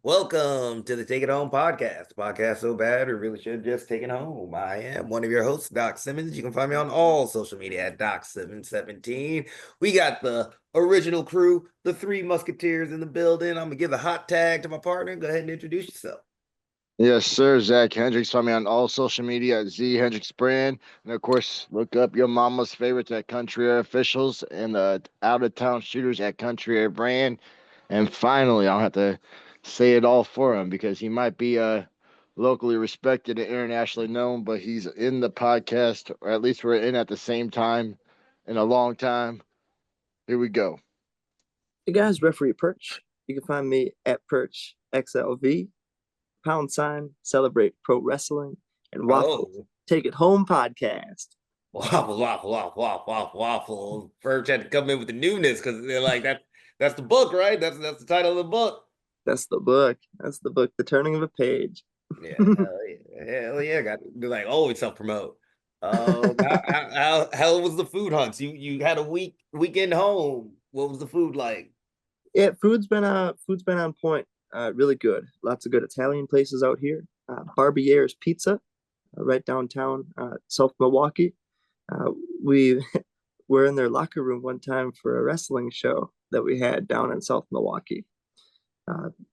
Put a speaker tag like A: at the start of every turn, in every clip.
A: Welcome to the Take It Home podcast. Podcast so bad we really should just take it home. I am one of your hosts, Doc Simmons. You can find me on all social media at Doc717. We got the original crew, the three musketeers in the building. I'm gonna give the hot tag to my partner. Go ahead and introduce yourself.
B: Yes, sir. Zach Hendricks. Find me on all social media at Z Hendricks Brand. And of course, look up your mama's favorites at Country Air Officials and the out of town shooters at Country Air Brand. And finally, I'll have to say it all for him because he might be locally respected and internationally known, but he's in the podcast, or at least we're in at the same time in a long time. Here we go.
C: Hey guys, referee Perch. You can find me at Perch XLV, # Celebrate Pro Wrestling, and Waffle
A: Oh,
C: Take It Home podcast.
A: waffle, waffle, waffle, waffle, waffle, waffle. Perch had to come in with the newness because they're like that. That's the book, right? That's the title of the book.
C: That's the book. That's the book. The Turning of a Page.
A: Yeah, hell yeah. Got to like always self promote. How was the food hunts? You had a weekend home. What was the food like?
C: Yeah, food's been on point. Really good. Lots of good Italian places out here. Barbier's Pizza, right downtown, South Milwaukee. We were in their locker room one time for a wrestling show that we had down in South Milwaukee.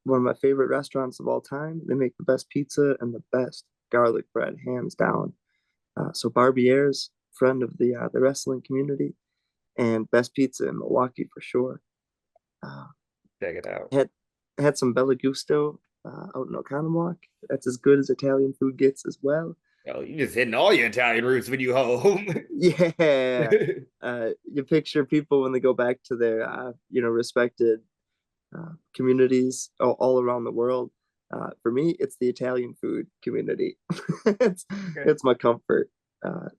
C: One of my favorite restaurants of all time. They make the best pizza and the best garlic bread, hands down. So Barbier's, friend of the wrestling community, and best pizza in Milwaukee for sure. Uh,
A: Check it out.
C: had some Bella Gusto out in Oconomowoc. That's as good as Italian food gets as well.
A: Oh, you just hitting all your Italian roots when you home.
C: Yeah, you picture people when they go back to their respected communities all around the world. For me, it's the Italian food community. It's my comfort.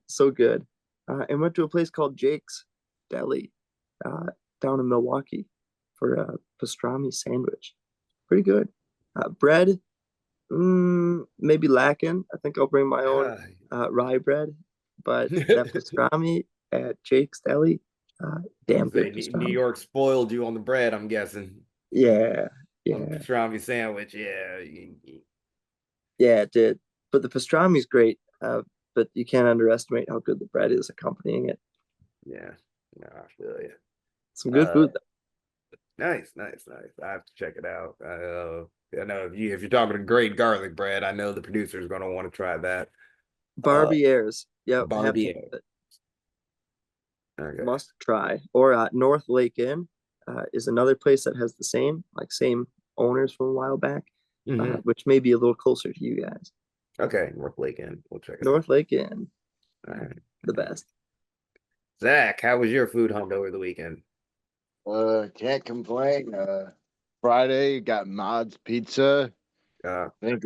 C: So good. And went to a place called Jake's Deli down in Milwaukee for a pastrami sandwich. Pretty good. Bread, maybe lacking. I think I'll bring my own rye bread. But that pastrami at Jake's Deli, damn good
A: New
C: pastrami.
A: York spoiled you on the bread, I'm guessing.
C: Yeah,
A: On the
C: yeah,
A: pastrami sandwich, yeah.
C: yeah, it did. But the pastrami's great. But you can't underestimate how good the bread is accompanying it.
A: Yeah. No, I feel you.
C: Some good food.
A: Nice. I have to check it out. I know if you're talking great garlic bread, I know the producer is going to want to try that.
C: Barbier's. Yep, have to
A: Barbier. Okay.
C: must try. Or North Lake Inn is another place that has the same owners from a while back,
A: Mhm.
C: which may be a little closer to you guys.
A: Okay, North Lake Inn. We'll check it
C: North Lake Inn,
A: out. All right.
C: the best.
A: Zach, how was your food hunt over the weekend?
B: Can't complain. Friday got Mod's Pizza.
A: Uh,
B: I think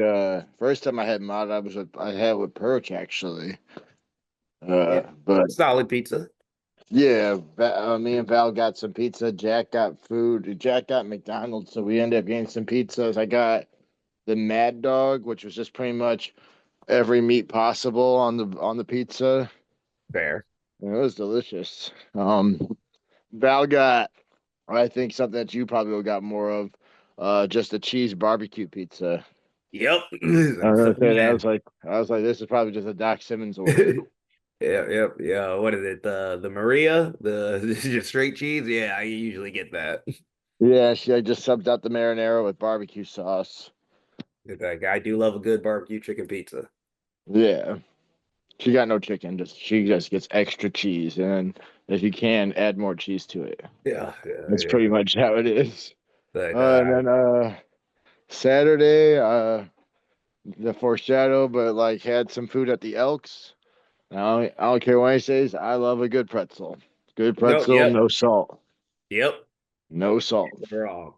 B: first time I had mod I had with Perch actually.
A: yeah,
B: But
A: solid pizza.
B: yeah, me and Val got some pizza. Jack got food. Jack got McDonald's, so we ended up getting some pizzas. I got the Mad Dog, which was just pretty much every meat possible on the pizza.
A: Fair.
B: And it was delicious. Val got I think something that you probably will got more of, just a cheese barbecue pizza.
A: Yep.
B: I was gonna say that.
A: Man.
B: I was like, this is probably just a Doc Simmons order.
A: Yeah. What is it? The Maria, the just straight cheese. Yeah, I usually get that.
B: Yeah, she just subbed out the marinara with barbecue sauce.
A: Like, I do love a good barbecue chicken pizza.
B: Yeah, she got no chicken. She just gets extra cheese, and if you can, add more cheese to it. That's pretty
A: Yeah.
B: much how it is.
A: But
B: And then Saturday, the foreshadow, but like had some food at the Elks. I don't care what he says. I love a good pretzel. Good
A: no,
B: pretzel,
A: yep,
B: no salt.
A: yep.
B: No salt.
A: You're wrong.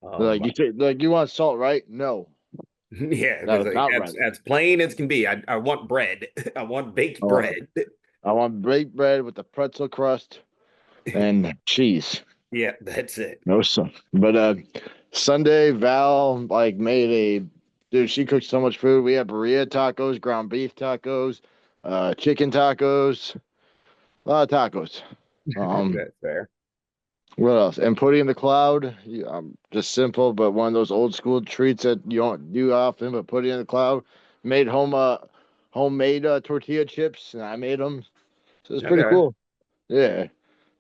B: Like you say, like you want salt, right? No,
A: Yeah,
B: that
A: it's
B: is
A: like
B: not
A: as
B: right.
A: as plain as can be. I want bread. I want baked
B: I want,
A: bread.
B: I want baked bread with the pretzel crust and cheese.
A: Yeah, that's it.
B: No salt. But Sunday, Val like made a dude. She cooked so much food. We had burrito tacos, ground beef tacos, chicken tacos, a lot of tacos.
A: That's fair.
B: What else? And putting in the cloud, just simple, but one of those old school treats that you don't do often. But putting in the cloud, made homemade tortilla chips, and I made them, so it's pretty
A: Okay.
B: cool. Yeah,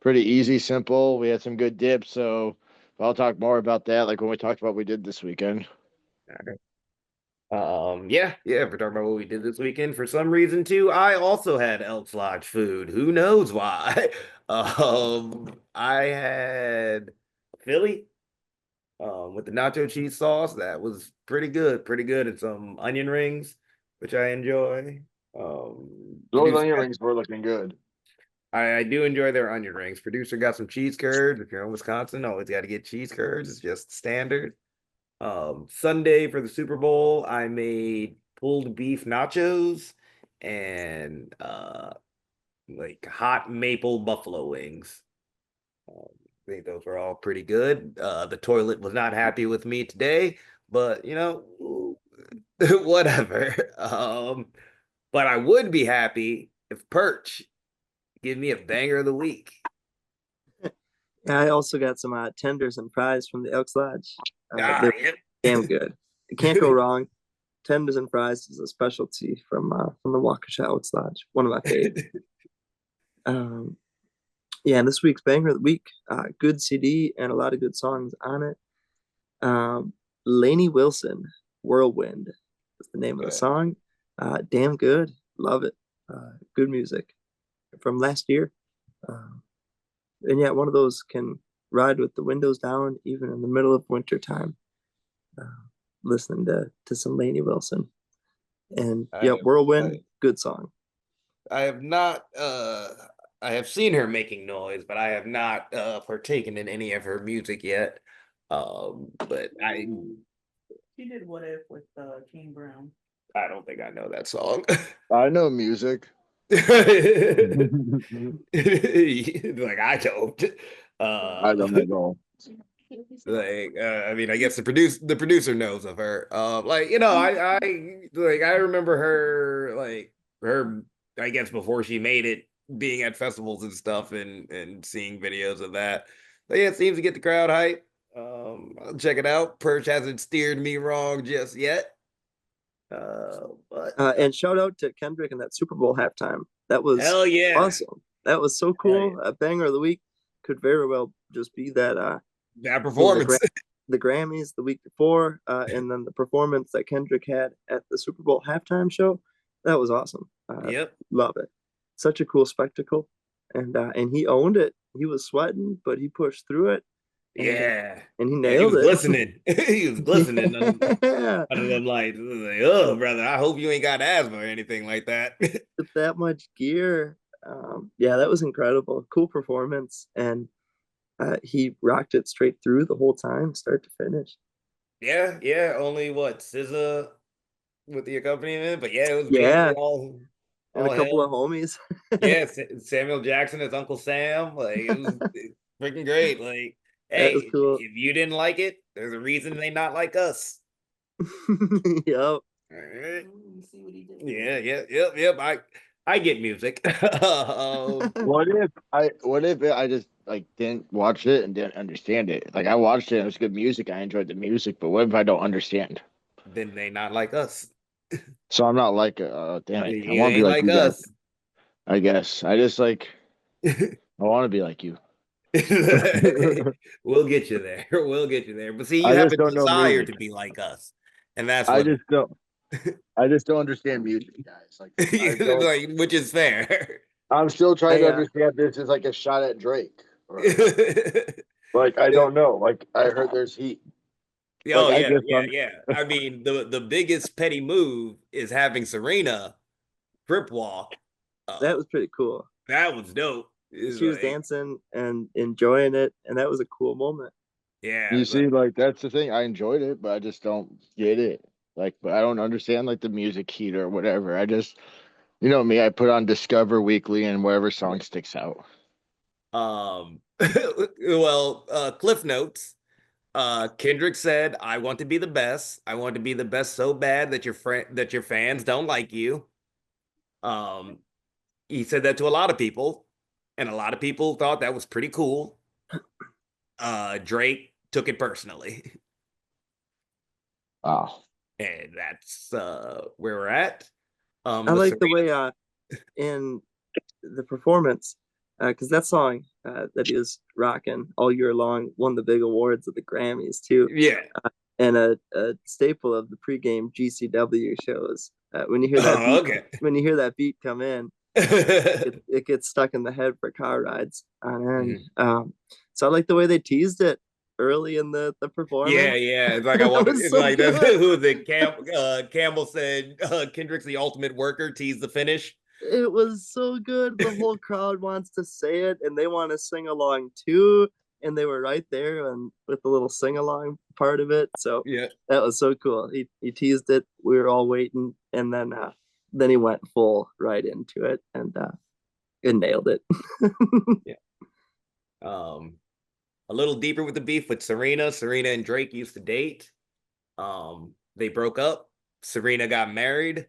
B: pretty easy, simple. We had some good dips, so I'll talk more about that, like when we talked about what we did this weekend.
A: Yeah, if we're talking about what we did this weekend, for some reason too, I also had Elks Lodge food. Who knows why? I had Philly, with the nacho cheese sauce. That was pretty good, and some onion rings, which I enjoy.
B: Those
A: Producer,
B: onion rings were looking good.
A: I do enjoy their onion rings. Producer got some cheese curds. If you're in Wisconsin, always got to get cheese curds. It's just standard. Sunday for the Super Bowl, I made pulled beef nachos and like hot maple buffalo wings. I think those were all pretty good. The toilet was not happy with me today, but whatever. But I would be happy if Perch give me a banger of the week.
C: Yeah, I also got some tenders and fries from the Elks Lodge. They're
A: Yep.
C: damn good. You can't go wrong. Tenders and fries is a specialty from the Waukesha Elks Lodge. One of my faves. Um, yeah, and this week's banger of the week, good CD and a lot of good songs on it. Lainey Wilson, Whirlwind is the name of the
B: Okay.
C: song. Damn good. Love it. Good music from last year. And yeah, one of those can ride with the windows down, even in the middle of winter time, uh, listening to some Lainey Wilson. And
A: I
C: yeah,
A: have,
C: Whirlwind,
A: I,
C: good song.
A: I have not I have seen her making noise, but I have not partaken in any of her music yet. But
D: She did What If with King Brown.
A: I don't think I know that song.
B: I know music.
A: Like
B: I
A: I don't.
B: don't know.
A: I mean, I guess the producer knows of her. I remember her her, I guess before she made it, being at festivals and stuff, and seeing videos of that. But yeah, it seems to get the crowd hype. I'll check it out. Perch hasn't steered me wrong just yet. But
C: And shout out to Kendrick and that Super Bowl halftime. That was
A: hell yeah,
C: awesome. That was so
A: hell yeah,
C: cool. A banger of the week could very well just be that
A: that
C: you know,
A: performance.
C: the Grammys the week before, and then the performance that Kendrick had at the Super Bowl halftime show. That was awesome.
A: Yep.
C: Love it. Such a cool spectacle, and he owned it. He was sweating, but he pushed through it, and
A: Yeah.
C: and he
A: Yeah, he
C: nailed
A: was
C: it.
A: glistening. He was glistening
C: Yeah,
A: under them lights. It was like, oh, brother, I hope you ain't got asthma or anything like that.
C: with that much gear. Yeah, that was incredible. Cool performance, and he rocked it straight through the whole time, start to finish.
A: Yeah. Only what, SZA with the accompaniment, but yeah, it was
C: Yeah,
A: basically
C: and a
A: all
C: couple of
A: hell.
C: homies.
A: Yeah, Samuel Jackson as Uncle Sam. Like it freaking great. Like,
C: That was
A: hey,
C: cool.
A: if you didn't like it, there's a reason they not like us.
C: Yep.
A: All right.
D: You see what he did?
A: Yep. I get music.
B: What if I just like didn't watch it and didn't understand it? Like I watched it, and it was good music. I enjoyed the music, but what if I don't understand?
A: Then they not like us.
B: So I'm not like, damn it, I
A: You
B: want to be
A: ain't
B: like
A: like
B: you guys.
A: us.
B: I guess I just like I want to be like you.
A: We'll get you there. We'll get you there. But see, you
B: I
A: have
B: just
A: a
B: don't know
A: desire
B: music.
A: to be like us. And that's
B: I
A: what
B: just don't. I just don't understand music, guys. Like I don't.
A: like, which is fair.
B: I'm still trying
C: I
B: to understand this is like a shot at Drake, or
A: Oh
B: like I don't know. Like I heard there's heat. Like I just don't.
A: yeah. I mean, the biggest petty move is having Serena crip walk.
C: That
A: Uh,
C: was pretty cool.
A: that was dope. It's
C: She was
A: like,
C: dancing and enjoying it, and that was a cool moment.
A: yeah,
B: You
A: it's like,
B: see, like that's the thing. I enjoyed it, but I just don't get it. Like, but I don't understand like the music heat or whatever. I just, you know me. I put on Discover Weekly and whatever song sticks out.
A: um, well, Cliff Notes. Kendrick said, "I want to be the best. I want to be the best so bad that your fans don't like you." Um, he said that to a lot of people, and a lot of people thought that was pretty cool. Drake took it personally.
B: Wow.
A: And that's where we're at.
C: I
A: The
C: like the
A: Serena,
C: way in the performance, because that song that he was rocking all year long won the big awards at the Grammys too,
A: yeah.
C: and a staple of the pregame GCW shows. When you hear that
A: Oh,
C: beat,
A: okay.
C: when you hear that beat come in, it gets stuck in the head for car rides on end.
A: Mhm.
C: So I like the way they teased it early in the
A: Yeah,
C: performance.
A: yeah. It's like I
C: That
A: want.
C: was
A: It's
C: so
A: like that's
C: good.
A: who was it? Campbell said Kendrick's the ultimate worker. Tease the finish.
C: It was so good. The whole crowd wants to say it and they want to sing along too. And they were right there and with the little sing along part of it. So
A: Yeah.
C: that was so cool. He teased it. We were all waiting, and then he went full right into it and nailed it.
A: Yeah. A little deeper with the beef with Serena. Serena and Drake used to date. They broke up. Serena got married,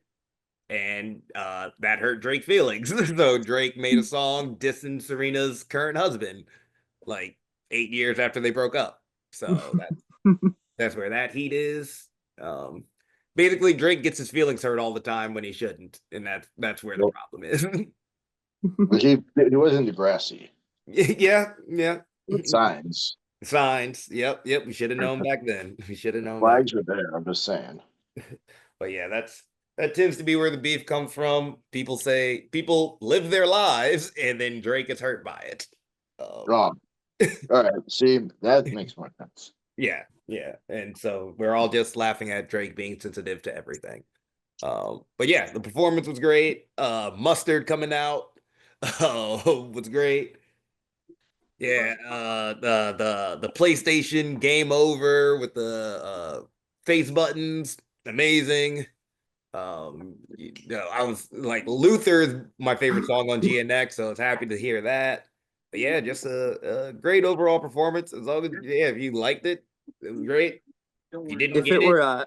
A: and that hurt Drake's feelings. So Drake made a song dissing Serena's current husband, like 8 years after they broke up. So that's where that heat is. Um, Basically, Drake gets his feelings hurt all the time when he shouldn't, and that's where the
B: Well,
A: problem is.
B: he wasn't Degrassi.
A: Yeah, yeah.
B: Signs.
A: Signs. Yep, yep. We should have known back then. We should have known back
B: Flags are there. I'm just saying.
A: But yeah, that tends to be where the beef comes from. People say people live their lives, and then Drake gets hurt by it.
B: Wrong. All right. See, that makes more sense.
A: Yeah, yeah, and so we're all just laughing at Drake being sensitive to everything. But yeah, the performance was great. Mustard coming out was great. Yeah, the PlayStation game over with the face buttons, amazing. I was like Luther is my favorite song on GNX, so I was happy to hear that. But yeah, just a great overall performance. As long as if you liked it, it was great. If you didn't
C: if
A: get
C: it
A: it,
C: were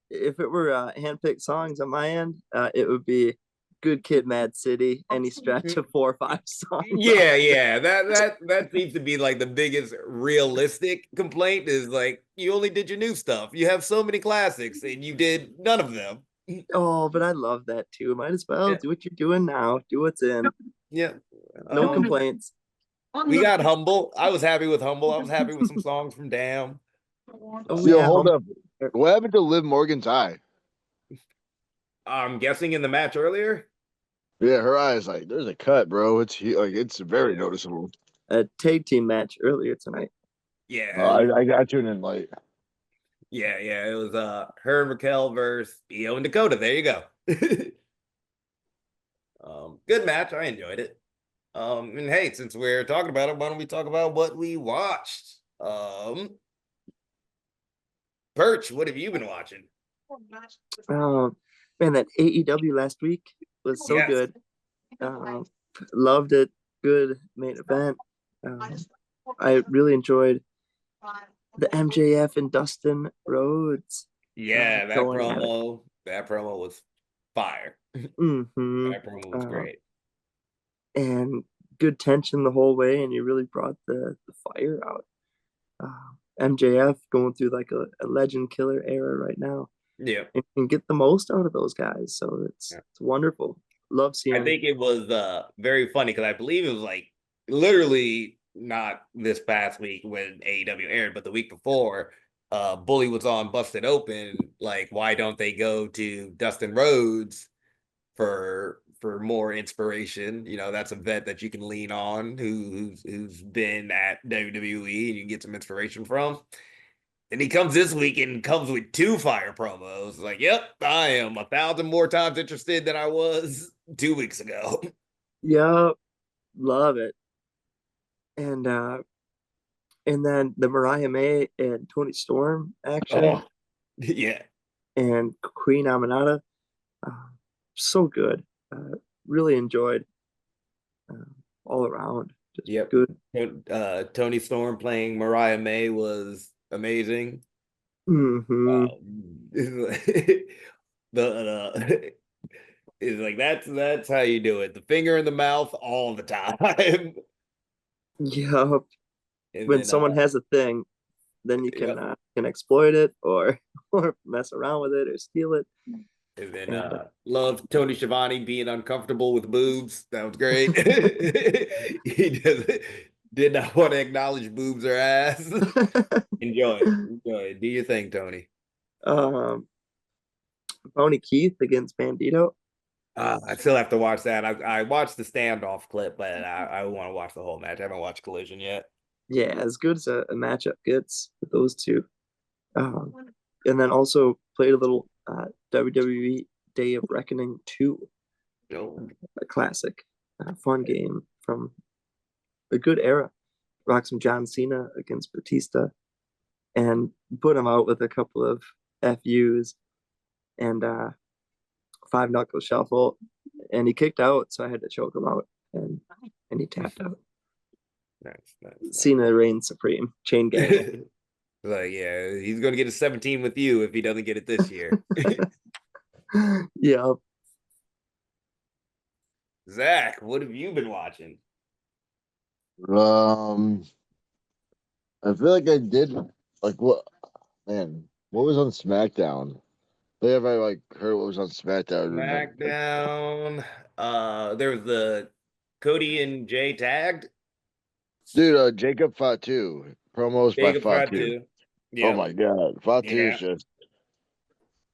C: if it were handpicked songs on my end, it would be Good Kid, Mad City, any stretch of 4 or 5 songs.
A: yeah, yeah, that seems to be like the biggest realistic complaint is like you only did your new stuff. You have so many classics and you did none of them.
C: Oh, but I love that too. Might as well
A: Yeah,
C: do what you're doing now. Do what's in.
A: yeah.
C: No complaints.
A: We got Humble. I was happy with Humble. I was happy with some songs from Damn.
C: Oh
B: Yo,
C: yeah,
B: hold up. What happened to Liv Morgan's eye?
A: I'm guessing in the match earlier.
B: Yeah, her eye is like there's a cut, bro. It's very noticeable.
C: a tag team match earlier tonight.
A: Yeah,
B: I got tuned in late.
A: yeah. It was her and Raquel versus Io and Dakota. There you go. Good match. I enjoyed it. And hey, since we're talking about it, why don't we talk about what we watched? Perch, what have you been watching?
C: Man, that AEW last week was so
A: Yes.
C: good. Loved it. Good main event. I really enjoyed the MJF and Dustin Rhodes.
A: Yeah, that
C: going at it.
A: promo was fire.
C: Mm-hmm.
A: That promo was great.
C: And good tension the whole way, and you really brought the fire out. MJF going through like a legend killer era right now.
A: Yeah.
C: And can get the most out of those guys. So it's wonderful. Love seeing.
A: I think it was very funny because I believe it was like literally not this past week when AEW aired, but the week before, Bully was on Busted Open. Like, why don't they go to Dustin Rhodes for more inspiration? You know, that's a vet that you can lean on who's been at WWE and you can get some inspiration from. And he comes this week and comes with 2 fire promos. Like, yep, I am 1,000 more times interested than I was 2 weeks ago.
C: Yep, love it. And then the Mariah May and Tony Storm action.
A: Oh, yeah.
C: And Queen Aminata. So good. Really enjoyed all around. Just good.
A: Tony Storm playing Mariah May was amazing.
C: Mm-hmm.
A: It's like that's how you do it. The finger in the mouth all the time.
C: Yep.
A: And
C: when
A: then
C: someone has a thing, then you
A: yep.
C: can exploit it or or mess around with it or steal it.
A: And then
C: And
A: love Tony Schiavone being uncomfortable with boobs. That was great. He did not want to acknowledge boobs or ass. Enjoy it. Enjoy it. Do your thing, Tony.
C: um, Boney Keith against Bandito.
A: I still have to watch that. I watched the standoff clip, but I want to watch the whole match. I haven't watched Collision yet.
C: Yeah, as good as a matchup gets with those two. Um, and then also played a little WWE Day of Reckoning 2,
A: No.
C: a classic, fun game from a good era. Rock some John Cena against Batista and put him out with a couple of FUs and five knuckle shuffle. And he kicked out, so I had to choke him out and he tapped out.
A: Nice.
C: Cena reigns supreme. Chain gang.
A: Like, yeah, he's gonna get a 17 with you if he doesn't get it this year.
C: Yeah.
A: Zach, what have you been watching?
B: I feel like I did like what man, what was on SmackDown? Have I like heard what was on SmackDown? Remember?
A: SmackDown. There was the Cody and Jay tagged.
B: Dude, Jacob Fatu promos by
A: Jacob tried
B: Fatu.
A: to.
B: Oh
A: Yep.
B: my god, Fatu is
A: Yeah.
B: just.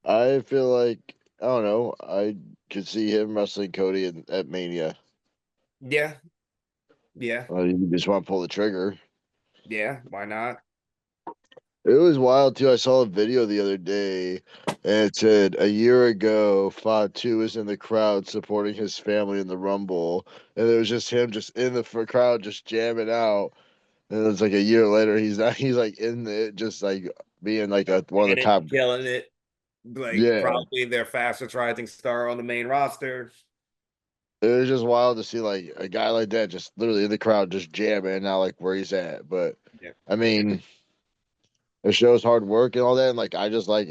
B: I feel like I don't know. I could see him wrestling Cody at Mania.
A: Yeah. Yeah.
B: You just want to pull the trigger.
A: Yeah. Why not?
B: It was wild too. I saw a video the other day, and it said a year ago, Fatu was in the crowd supporting his family in the Rumble, and it was just him, just in the crowd, just jamming out. And it's like a year later, he's not. He's like in it, just like being like one of the
A: And it
B: top.
A: killing it. Like
B: Yeah,
A: probably their fastest rising star on the main roster.
B: it was just wild to see like a guy like that just literally in the crowd, just jamming, not like where he's at. But
A: Yeah.
B: I mean, it shows hard work and all that. And like I just like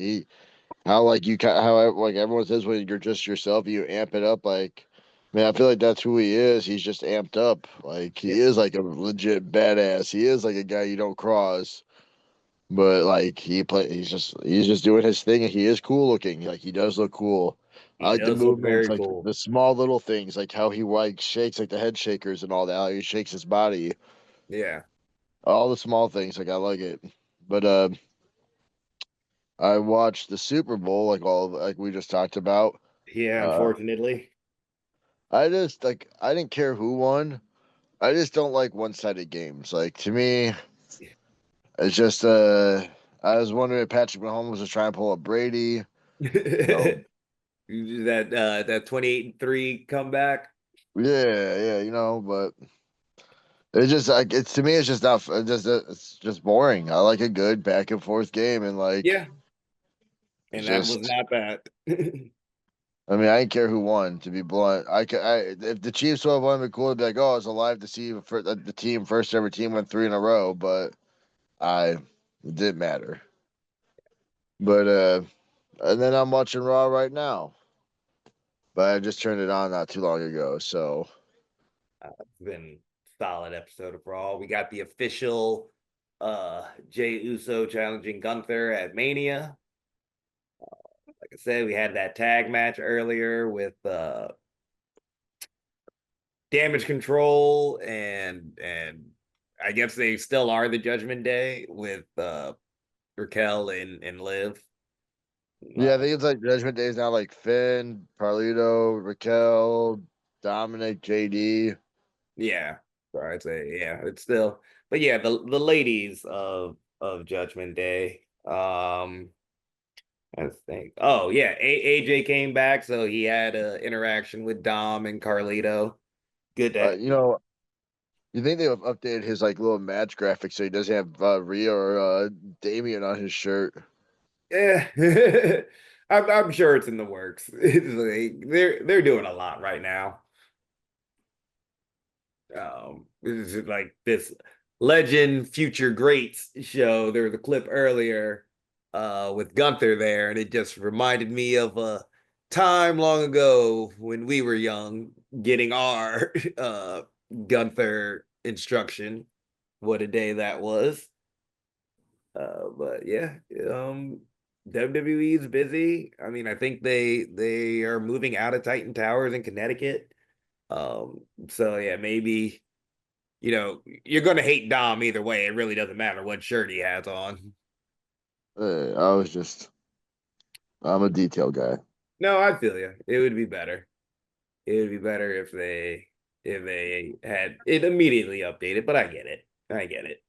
B: how like how like everyone says when you're just yourself, you amp it up. Like, man, I feel like that's who he is. He's just amped up. Like he
A: Yeah.
B: is like a legit badass. He is like a guy you don't cross. But like he's just doing his thing and he is cool looking. Like he does look cool. I
A: He
B: like the
A: does look
B: movements,
A: very
B: like
A: cool.
B: the small little things, like how he like shakes like the head shakers and all that, how he shakes his body.
A: Yeah.
B: All the small things, like I like it. But I watched the Super Bowl, like we just talked about.
A: Yeah,
B: Uh
A: unfortunately.
B: I just like I didn't care who won. I just don't like one-sided games. Like to me, it's just I was wondering if Patrick Mahomes was trying to pull a Brady. You know,
A: That 28-3 comeback.
B: yeah, but it's just like it's to me it's just not it's just boring. I like a good back and forth game and like
A: Yeah.
B: it's
A: And that was
B: just
A: not bad.
B: I mean I didn't care who won to be blunt. If the Chiefs would have won, it'd be cool to be like, oh, I was alive to see the team first ever team went 3 in a row, but I it didn't matter. But and then I'm watching Raw right now. But I just turned it on not too long ago, so
A: It's been solid episode of Raw. We got the official Jey Uso challenging Gunther at Mania. Like I said, we had that tag match earlier with Damage Control and I guess they still are the Judgment Day with Raquel and Liv.
B: yeah, I think it's like Judgment Day is now like Finn, Carlito, Raquel, Dominic, JD.
A: Yeah, so I'd say yeah, it's still, but yeah, the ladies of Judgment Day. I think. Oh yeah, AJ came back, so he had an interaction with Dom and Carlito. Good that.
B: You know, you think they have updated his like little match graphic so he doesn't have Rhea or Damien on his shirt?
A: Yeah, I'm sure it's in the works. It's like, they're doing a lot right now. This is like this legend future greats show. There was a clip earlier with Gunther there, and it just reminded me of a time long ago when we were young getting our Gunther instruction what a day that was. But yeah, WWE is busy. I mean, I think they are moving out of Titan Towers in Connecticut. So yeah, maybe you're gonna hate Dom either way. It really doesn't matter what shirt he has on.
B: I'm a detail guy.
A: No, I feel you. It would be better. It would be better if they had it immediately updated, but I get it. I get it.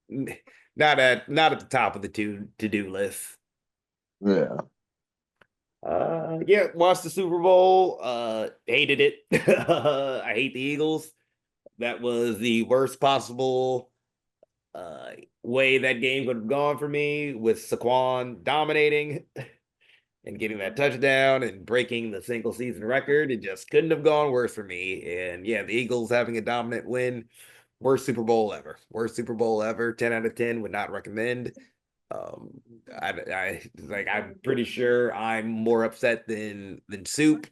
A: Not at the top of the to-do list.
B: Yeah.
A: Yeah, watched the Super Bowl. Hated it. I hate the Eagles. That was the worst possible uh way that game could have gone for me, with Saquon dominating and getting that touchdown and breaking the single season record. It just couldn't have gone worse for me. And yeah, the Eagles having a dominant win. Worst Super Bowl ever. Worst Super Bowl ever. 10 out of 10 would not recommend. Um, I'm pretty sure I'm more upset than Soup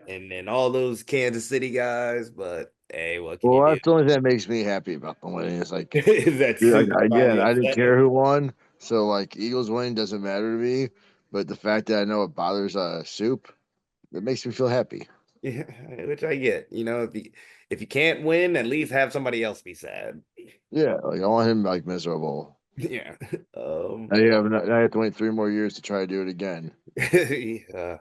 A: and all those Kansas City guys. But hey, what can you
B: Well,
A: do?
B: that's the only thing that makes me happy about the winning. It's like,
A: Is that
B: dude,
A: Soup
B: like again,
A: finally
B: I didn't
A: upset?
B: care who won. So like Eagles winning doesn't matter to me. But the fact that I know it bothers Soup, it makes me feel happy.
A: Yeah, which I get. If you can't win, at least have somebody else be sad.
B: Yeah, like I want him like miserable.
A: Yeah.
B: I have to wait 3 more years to try to do it again.
A: Yeah.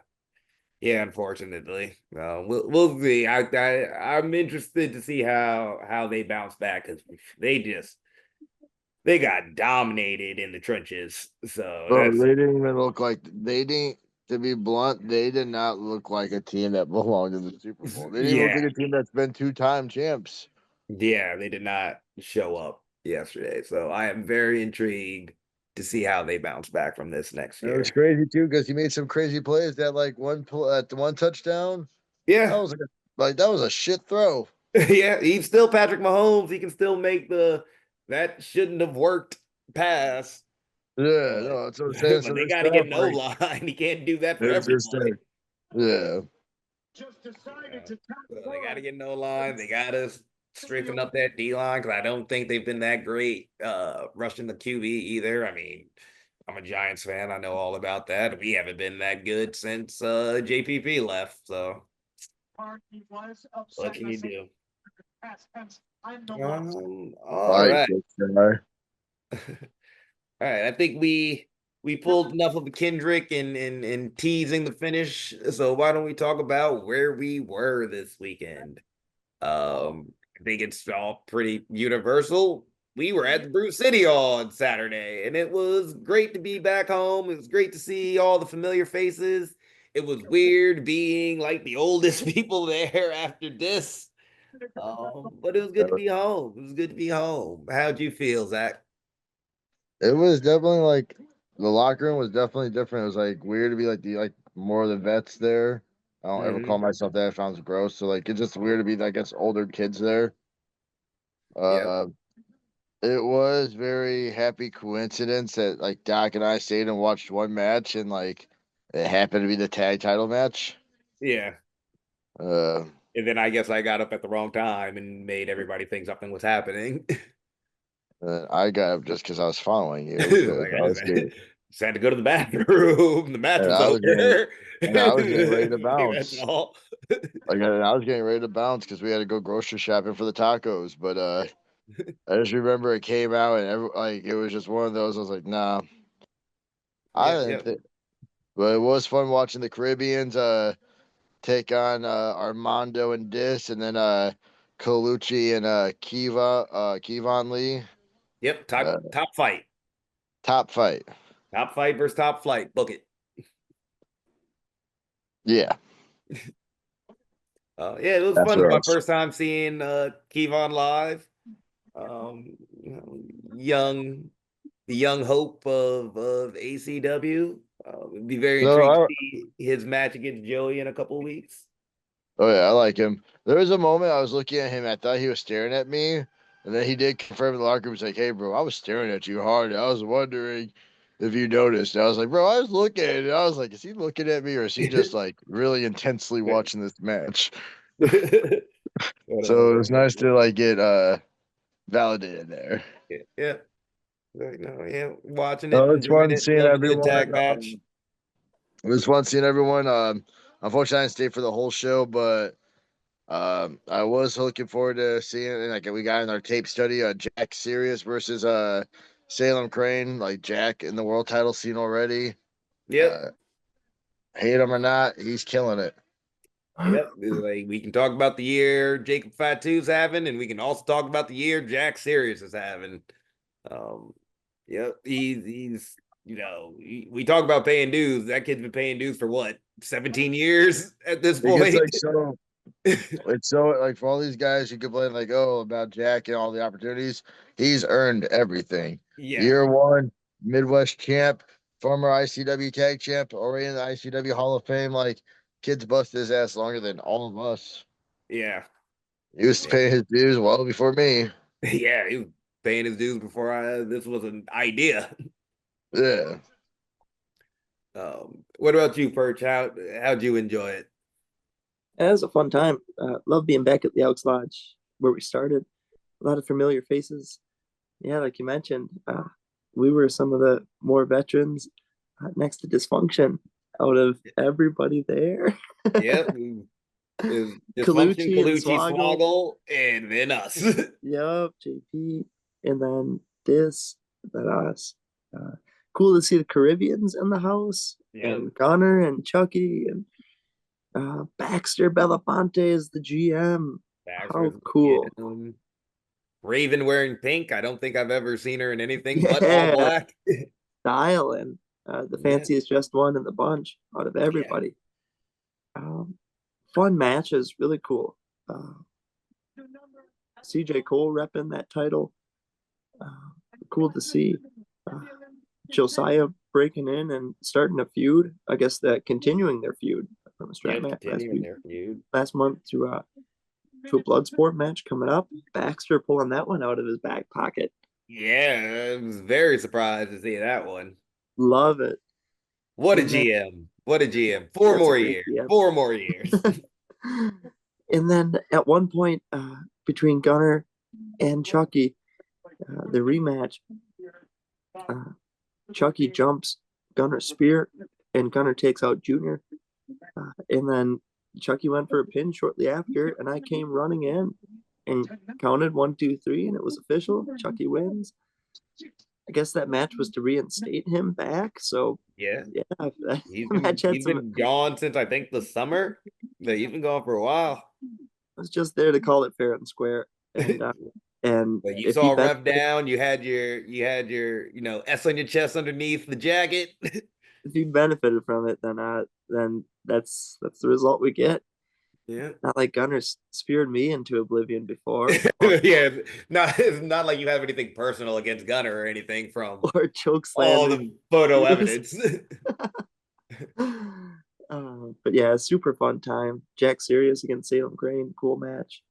A: Yeah, unfortunately. We'll see. I'm interested to see how they bounce back, because they got dominated in the trenches. So
B: Bro,
A: that's
B: they didn't even look like they didn't. To be blunt, they did not look like a team that belonged in the Super Bowl. They didn't even look
A: yeah,
B: like a team that's been 2-time champs.
A: yeah, they did not show up yesterday. So I am very intrigued to see how they bounce back from this next
B: It was
A: year.
B: crazy too because he made some crazy plays. That like at the one touchdown, that
A: Yeah,
B: was like that was a shit throw.
A: yeah, he's still Patrick Mahomes. He can still make the that shouldn't have worked pass.
B: Yeah,
A: But
B: no, that's what I'm saying.
A: but
B: So
A: they
B: this
A: got to get
B: stuff,
A: no
B: like,
A: line. He can't do that for
B: it's
A: every
B: just
A: play.
B: yeah.
A: Yeah. So they got to get no line. They got to strengthen up that D line, because I don't think they've been that great rushing the QB either. I mean, I'm a Giants fan. I know all about that. We haven't been that good since JPP left. So what can you do? All
B: Like,
A: right. All right, I think we pulled enough of a Kendrick and teasing the finish. So why don't we talk about where we were this weekend? I think it's all pretty universal. We were at the Brew City on Saturday, and it was great to be back home. It was great to see all the familiar faces. It was weird being like the oldest people there after this. But it was good to be home. It was good to be home. How'd you feel, Zach?
B: it was definitely like the locker room was definitely different. It was like weird to be like the like more of the vets there. I don't ever call
A: Mm-hmm.
B: myself that. It sounds gross. So like it's just weird to be I guess older kids there.
A: Yep.
B: Uh, it was very happy coincidence that like Doc and I stayed and watched one match and like it happened to be the tag title match.
A: Yeah.
B: Uh,
A: And then I guess I got up at the wrong time and made everybody think something was happening.
B: I got up just because I was following you because
A: Like
B: I was getting
A: just had to go to the bathroom. The match
B: and
A: was
B: I was getting
A: over.
B: and I was getting ready to
A: That's
B: bounce.
A: all.
B: Like I was getting ready to bounce because we had to go grocery shopping for the tacos. But I just remember it came out and like it was just one of those. I was like, nah, I
A: Yep,
B: didn't
A: yep,
B: think. But it was fun watching the Caribbeans take on Armando and Dis, and then Colucci and Kevon Lee.
A: yep. Top
B: Uh,
A: top fight.
B: top fight.
A: Top fight versus top flight. Book it.
B: Yeah,
A: Yeah, it was
B: that's
A: fun.
B: what I
A: My
B: was.
A: first time seeing Kevon live. Um, young, the young hope of ACW. It'd be very
B: So
A: intrigued to
B: I,
A: see his match against Joey in a couple of weeks.
B: oh yeah, I like him. There was a moment I was looking at him. I thought he was staring at me, and then he did confirm in the locker room. He's like, "Hey, bro, I was staring at you hard. I was wondering if you noticed." And I was like, "Bro, I was looking." And I was like, "Is he looking at me, or is he just like really intensely watching this match?" So it was nice to like get validated there.
A: Yeah. No, yeah. Watching it,
B: No, it's
A: enjoying
B: fun
A: it,
B: seeing
A: loving a good
B: everyone.
A: tag match.
B: It was fun seeing everyone. Unfortunately, I didn't stay for the whole show, but I was looking forward to seeing it. And like we got in our tape study, Jack Sirius versus Salem Crane, like Jack in the world title scene already.
A: Yep.
B: Uh, hate him or not, he's killing it.
A: Yep. Like we can talk about the year Jacob Fatu's having, and we can also talk about the year Jack Sirius is having. Um, yep. He's we talk about paying dues. That kid's been paying dues for what, 17 years at this
B: It gets
A: point.
B: like so. It's so like for all these guys who complain like about Jack and all the opportunities, he's earned everything.
A: Yeah.
B: Year one, Midwest champ, former ICW tag champ, already in the ICW Hall of Fame. Like kids bust his ass longer than all of us.
A: Yeah.
B: He was
A: Yeah.
B: paying his dues well before me.
A: Yeah. He was paying his dues before this was an idea.
B: Yeah.
A: What about you, Perch? How'd you enjoy it?
C: It was a fun time. Love being back at the Elks Lodge where we started. A lot of familiar faces. Yeah, like you mentioned, we were some of the more veterans next to Dysfunction out of everybody there.
A: Yep. Is Dysfunction,
C: Colucci and
A: Colucci,
C: Swoggle.
A: Swoggle, and then us.
C: Yep, JP. And then this, then us. Uh, cool to see the Caribbeans in the house.
A: Yep.
C: And Connor and Chucky and Baxter Belafonte is the GM. How cool.
A: Raven wearing pink. I don't think I've ever seen her in anything but all
C: Yeah,
A: black.
C: Dialing. The
A: Yeah.
C: fanciest dressed one in the bunch out of everybody. Fun matches, really cool. CJ Cole repping that title. Cool to see. Josiah breaking in and starting a feud. I guess that continuing their feud from a strap match last month to a blood sport match coming up. Baxter pulling that one out of his back pocket.
A: Yeah, I was very surprised to see that one.
C: Love it.
A: What a
C: And then-
A: GM. What a GM. Four
C: That's a
A: more
C: great
A: years.
C: GM.
A: 4 more years.
C: And then at one point between Gunner and Chucky, the rematch, Chucky jumps Gunner's spear and Gunner takes out Junior. And then Chucky went for a pin shortly after, and I came running in and counted 1, 2, 3, and it was official. Chucky wins. I guess that match was to reinstate him back. So
A: Yeah.
C: that
A: He's
C: match had
A: been gone since I think the summer. But he's been gone for a while.
C: I was just there to call it fair and square. And
A: But you
C: if
A: saw
C: he
A: Rev down, you had your S on your chest underneath the jacket.
C: if he benefited from it, then that's the result we get.
A: Yeah.
C: Not like Gunner speared me into oblivion before.
A: Yeah. It's not like you have anything personal against Gunner or anything from
C: Or choke
A: all
C: slam.
A: the photo evidence.
C: But yeah, super fun time. Jack Sirius against Salem Crane, cool match.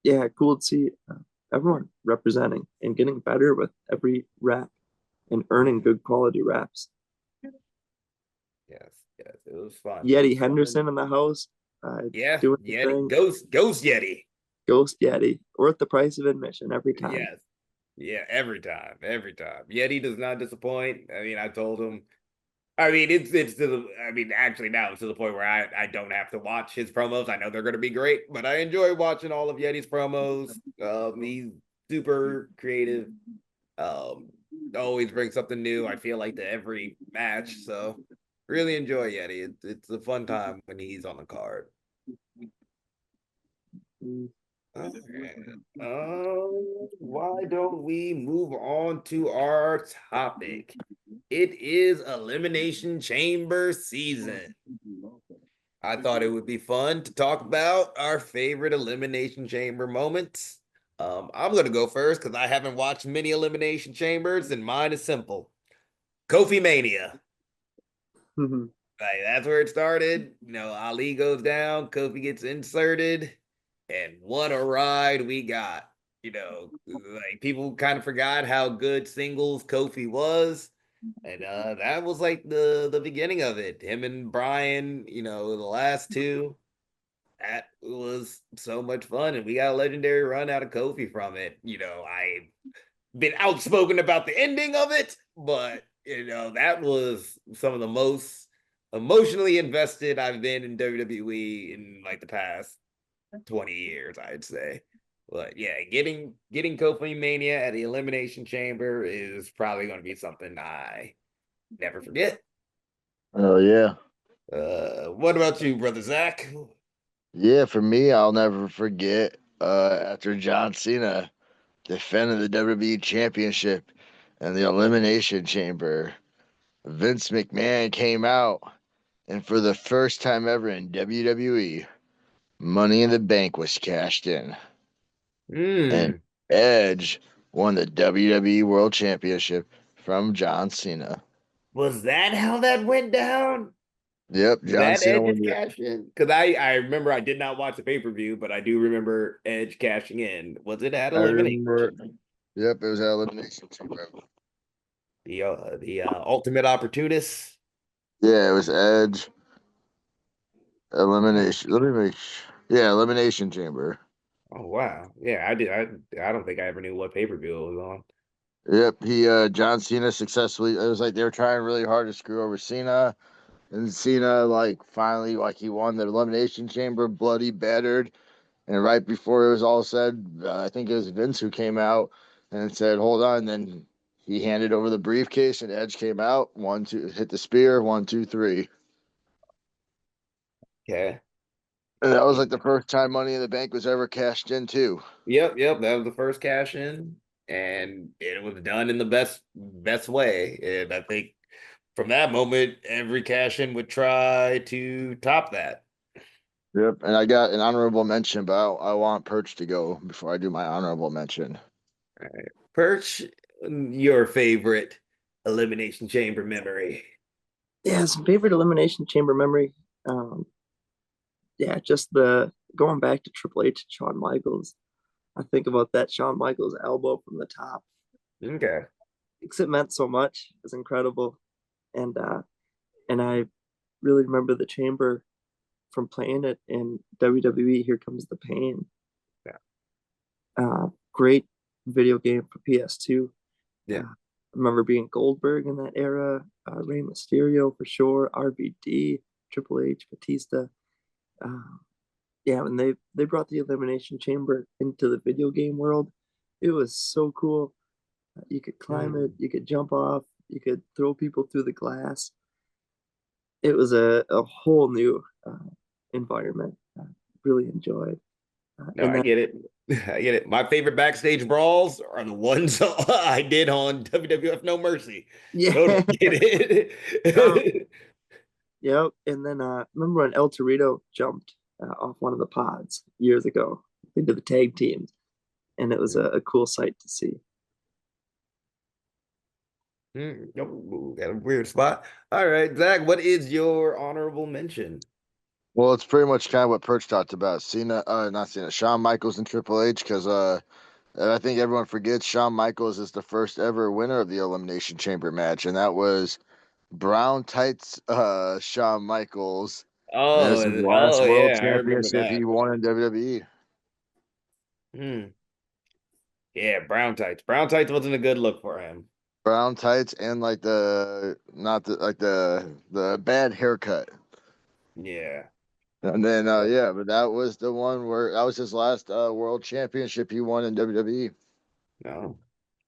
C: Yeah, cool to see everyone representing and getting better with every rep and earning good quality reps.
A: Yes, it was fun.
C: Yeti Henderson in the house.
A: Yeah,
C: doing the
A: Yeti,
C: thing.
A: Ghost Yeti.
C: Ghost Yeti, worth the price of admission every time.
A: Yes. Yeah, every time. Yeti does not disappoint. I mean, I told him. I mean, it's to the. I mean, actually, now it's to the point where I don't have to watch his promos. I know they're going to be great, but I enjoy watching all of Yeti's promos. He's super creative. Always brings something new. I feel like to every match. So really enjoy Yeti. It's a fun time when he's on the card. Okay. Why don't we move on to our topic? It is Elimination Chamber season. I thought it would be fun to talk about our favorite Elimination Chamber moments. I'm going to go first because I haven't watched many Elimination Chambers, and mine is simple. Kofi Mania. Like, that's where it started. Ali goes down, Kofi gets inserted. And what a ride we got. Like people kind of forgot how good singles Kofi was. And that was like the beginning of it. Him and Brian, the last two. that was so much fun, and we got a legendary run out of Kofi from it. I've been outspoken about the ending of it, but that was some of the most emotionally invested I've been in WWE in like the past 20 years, I'd say. But yeah, getting Kofi Mania at the Elimination Chamber is probably going to be something I never forget.
B: Oh yeah.
A: What about you, brother Zach?
B: Yeah, for me, I'll never forget after John Cena defended the WWE Championship and the Elimination Chamber. Vince McMahon came out, and for the first time ever in WWE, Money in the Bank was cashed in, and
A: Hmm.
B: Edge won the WWE World Championship from John Cena.
A: Was that how that went down?
B: Yep,
A: Was
B: John
A: that
B: Cena
A: Edge's
B: won the.
A: cash in? Because I remember I did not watch the pay-per-view, but I do remember Edge cashing in. Was it at
B: I
A: Elimination
B: remember.
A: Chamber?
B: Yep, it was at Elimination Chamber.
A: The ultimate opportunist.
B: Yeah, it was Edge Elimination. Let me make. Yeah, Elimination Chamber.
A: Oh wow. Yeah, I did. I don't think I ever knew what pay-per-view it was on.
B: Yep, John Cena successfully. It was like they were trying really hard to screw over Cena, and Cena like finally like he won the Elimination Chamber, bloody battered, and right before it was all said, I think it was Vince who came out and said, "Hold on." Then he handed over the briefcase, and Edge came out. One, two, hit the spear. One, two, three,
A: Okay.
B: and that was like the first time Money in the Bank was ever cashed in too.
A: Yep. That was the first cash in, and it was done in the best way. And I think from that moment, every cash in would try to top that.
B: Yep, and I got an honorable mention, but I want Perch to go before I do my honorable mention.
A: All right. Perch, your favorite Elimination Chamber memory.
C: Yeah, some favorite elimination chamber memory. Um, yeah, just the going back to Triple H and Shawn Michaels. I think about that Shawn Michaels elbow from the top
A: Okay.
C: because it meant so much. It's incredible, and I really remember the chamber from playing it in WWE. Here Comes the Pain.
A: Yeah.
C: Great video game for PS2.
A: Yeah.
C: I remember being Goldberg in that era, Rey Mysterio for sure, RVD, Triple H, Batista. Uh, yeah, when they brought the Elimination Chamber into the video game world, it was so cool. You could climb it, you could jump off, you could throw people through the glass. It was a whole new environment. Really enjoyed.
A: No,
C: And
A: I
C: then,
A: get it. I get it. My favorite backstage brawls are the ones I did on WWF No Mercy.
C: yeah,
A: Totally get
C: um,
A: it.
C: yep. And then remember when El Torito jumped off one of the pods years ago into the tag teams, and it was a cool sight to see.
A: Nope, got a weird spot. All right, Zach, what is your honorable mention?
B: Well, it's pretty much kind of what Perch talked about. Not Cena, Shawn Michaels and Triple H, because I think everyone forgets Shawn Michaels is the first ever winner of the Elimination Chamber match, and that was Brown Tights Shawn Michaels. And this is the last
A: Oh
B: world
A: yeah, I remember
B: championship
A: that.
B: he won in WWE.
A: Hmm. Yeah, brown tights. Brown tights wasn't a good look for him.
B: Brown tights and like the not the like the bad haircut.
A: Yeah.
B: And then yeah, but that was the one where that was his last world championship he won in WWE.
A: No.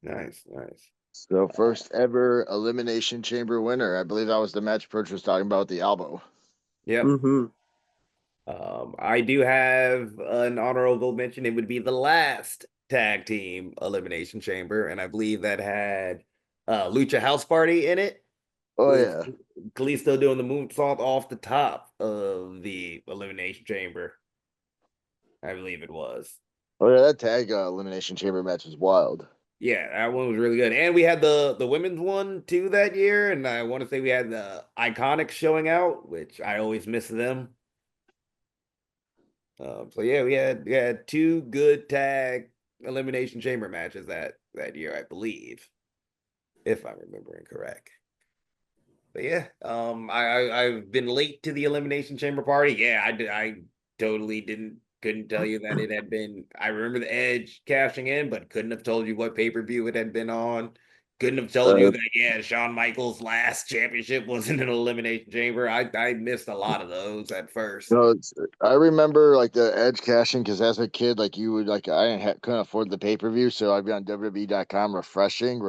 A: Nice.
B: So first ever elimination chamber winner. I believe that was the match Perch was talking about with the elbow.
A: Yep.
C: Mm-hmm.
A: I do have an honorable mention. It would be the last tag team elimination chamber, and I believe that had Lucha House Party in it,
B: Oh
A: with
B: yeah.
A: Kalisto doing the moonsault off the top of the elimination chamber. I believe it was.
B: Oh yeah, that tag elimination chamber match was wild.
A: Yeah, that one was really good. And we had the women's one too that year, and I want to say we had the Iconics showing out, which I always miss them. So yeah, we had two good tag elimination chamber matches that year, I believe, if I'm remembering correct. But yeah, I've been late to the elimination chamber party. Yeah, I did. I totally couldn't tell you that it had been. I remember the Edge cashing in, but couldn't have told you what pay-per-view it had been on. Couldn't have told you
B: Uh,
A: that, yeah, Shawn Michaels' last championship was in an elimination chamber. I missed a lot of those at first.
B: I remember like the Edge cashing because as a kid, like you would like I didn't couldn't afford the pay per view, so I'd be on WWE.com refreshing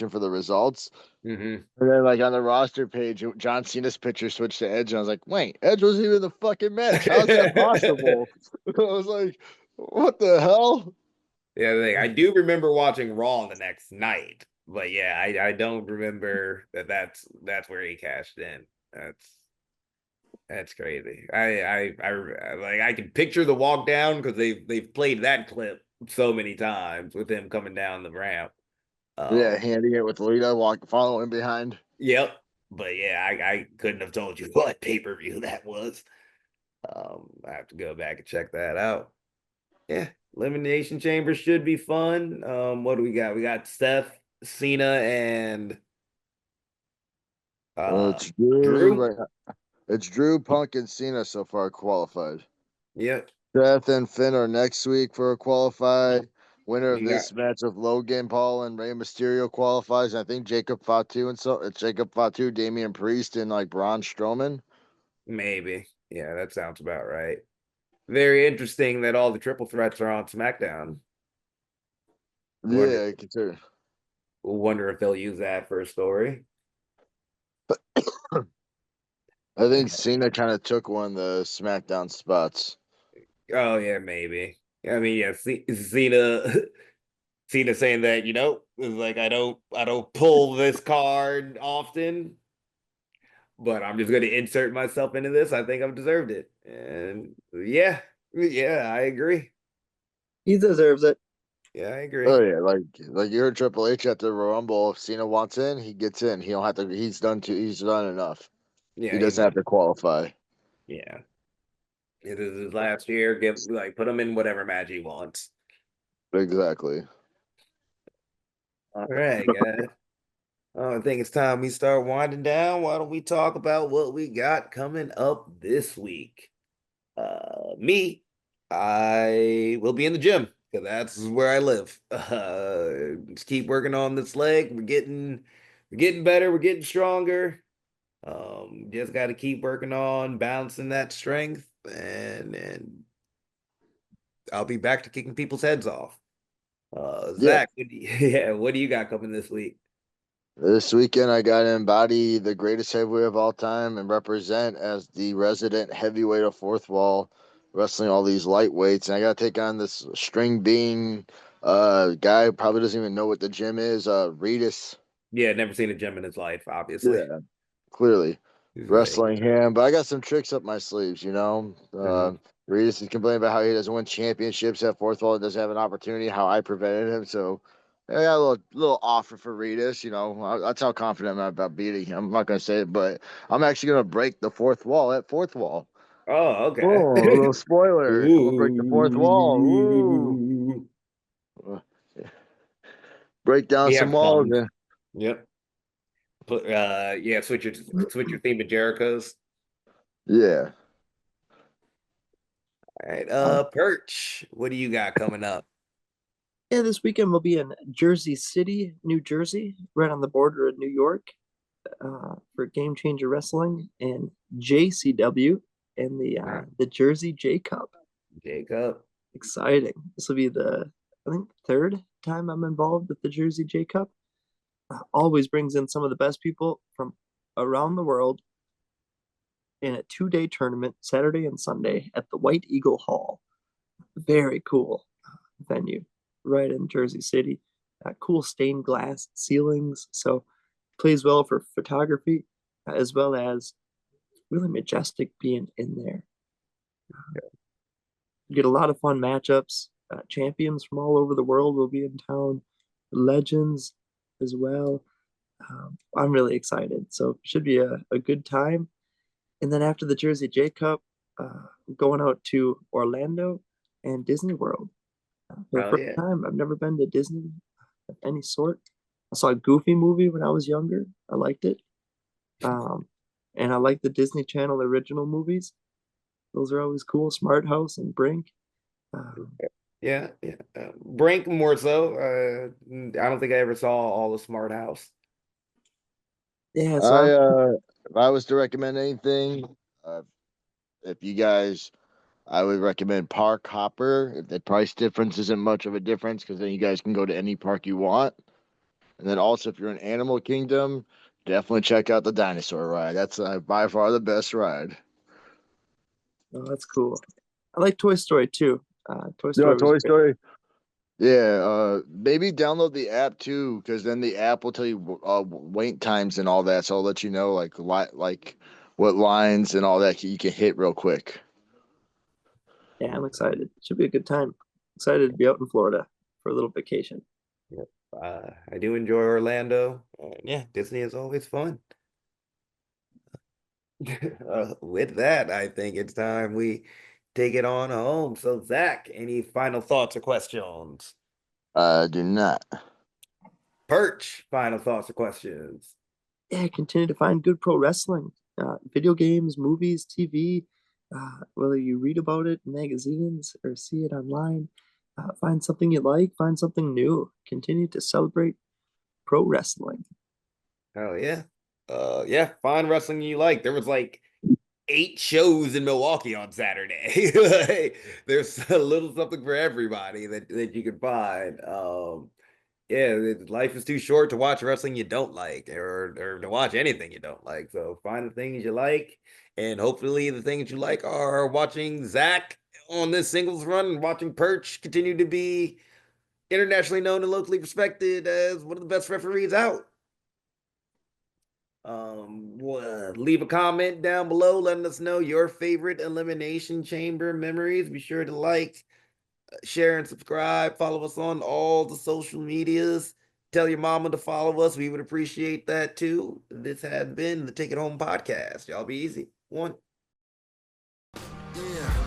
B: for the results.
A: Hmm.
B: And then like on the roster page, John Cena's picture switched to Edge, and I was like, wait, Edge wasn't even in the fucking match. How's that possible? I was like, what the hell?
A: Yeah, I do remember watching Raw the next night, but yeah, I don't remember that's where he cashed in. That's crazy. Like I can picture the walk down because they've played that clip so many times with him coming down the ramp.
B: Yeah,
A: Um,
B: handing it with Lita, following behind.
A: yep. But yeah, I couldn't have told you what pay-per-view that was. I have to go back and check that out. Yeah, Elimination Chamber should be fun. What do we got? We got Steph, Cena, and uh
B: It's Drew,
A: Drew.
B: right? It's Drew, Punk, and Cena so far qualified.
A: Yep.
B: Seth and Finn are next week for a qualified. Winner of
A: We got
B: this match of Logan Paul and Rey Mysterio qualifies. I think Jacob Fatu and so it's Jacob Fatu, Damian Priest, and like Braun Strowman.
A: maybe. Yeah, that sounds about right. Very interesting that all the triple threats are on SmackDown. Wonder
B: Yeah, I consider.
A: wonder if they'll use that for a story.
B: I think Cena kind of took one of the SmackDown spots.
A: Oh yeah, maybe. I mean, yeah, Cena Cena saying that, is like I don't pull this card often, but I'm just gonna insert myself into this. I think I've deserved it. And yeah, I agree.
C: He deserves it.
A: Yeah, I
B: Oh
A: agree.
B: yeah, like you heard Triple H at the Rumble. If Cena wants in, he gets in. He don't have to. He's done enough. He
A: Yeah,
B: doesn't have to qualify.
A: yeah. It is his last year. Put him in whatever match he wants.
B: Exactly.
A: All right, guys. I think it's time we start winding down. Why don't we talk about what we got coming up this week? Me, I will be in the gym because that's where I live. Just keep working on this leg. We're getting better. We're getting stronger. Just got to keep working on balancing that strength, and I'll be back to kicking people's heads off.
B: Yeah.
A: Zach, yeah, what do you got coming this week?
B: This weekend, I got to embody the greatest heavyweight of all time and represent as the resident heavyweight of fourth wall, wrestling all these lightweights. And I got to take on this string being guy who probably doesn't even know what the gym is, Regis.
A: Yeah, never seen a gym in his life, obviously.
B: Yeah, clearly
A: He's like,
B: wrestling him. But I got some tricks up my sleeves, you know.
A: mhm.
B: Regis is complaining about how he doesn't win championships at fourth wall and doesn't have an opportunity, how I prevented him. So I got a little offer for Regis, you know. That's how confident I'm about beating him. I'm not going to say it, but I'm actually going to break the fourth wall at fourth wall.
A: Oh, okay.
B: Oh, a little spoiler. I'm going to break the fourth wall. Ooh.
A: Ooh.
B: Uh, Break down
A: We
B: some
A: have
B: walls.
A: fun. Yep. Yeah, switch your theme to Jericho's.
B: Yeah.
A: All right.
C: Uh,
A: Perch, what do you got coming up?
C: yeah, this weekend we'll be in Jersey City, New Jersey, right on the border of New York, for Game Changer Wrestling and JCW and the Jersey J Cup.
A: Jacob.
C: Exciting. This will be the, I think, third time I'm involved with the Jersey J Cup. Always brings in some of the best people from around the world in a 2-day tournament, Saturday and Sunday, at the White Eagle Hall. Very cool venue, right in Jersey City. Cool stained glass ceilings, so plays well for photography, as well as really majestic being in there. You get a lot of fun matchups. Champions from all over the world will be in town, legends as well. I'm really excited. So should be a good time. And then after the Jersey J Cup, going out to Orlando and Disney World. For the
A: Oh
C: first
A: yeah.
C: time, I've never been to Disney of any sort. I saw a Goofy movie when I was younger. I liked it. And I like the Disney Channel original movies. Those are always cool. Smart House and Brink.
A: Yeah. Brink more so. I don't think I ever saw all the Smart House.
C: Yeah, so
B: If I was to recommend anything, if you guys, I would recommend Park Hopper. If the price difference isn't much of a difference, because then you guys can go to any park you want. And then also, if you're in Animal Kingdom, definitely check out the dinosaur ride. That's by far the best ride.
C: oh, that's cool. I like Toy Story too. Toy
B: Yeah,
C: Story was
B: Toy
C: great.
B: Story. Yeah, maybe download the app too, because then the app will tell you wait times and all that. So I'll let you know like what lines and all that you can hit real quick.
C: Yeah, I'm excited. Should be a good time. Excited to be out in Florida for a little vacation.
A: Yep. I do enjoy Orlando. Yeah, Disney is always fun. With that, I think it's time we take it on home. So, Zach, any final thoughts or questions?
B: Do not.
A: Perch, final thoughts or questions?
C: Yeah, continue to find good pro wrestling, video games, movies, TV. Whether you read about it in magazines or see it online, find something you like, find something new. Continue to celebrate pro wrestling.
A: Oh yeah. Yeah, find wrestling you like. There was like 8 shows in Milwaukee on Saturday. Like, there's a little something for everybody that you can find. Yeah, life is too short to watch wrestling you don't like, or to watch anything you don't like. So find the things you like, and hopefully the things you like are watching Zach on this singles run and watching Perch continue to be internationally known and locally respected as one of the best referees out. Leave a comment down below letting us know your favorite Elimination Chamber memories. Be sure to like, share, and subscribe. Follow us on all the social medias. Tell your mama to follow us. We would appreciate that too. This has been the Take It Home podcast. Y'all be easy. One.
E: Yeah.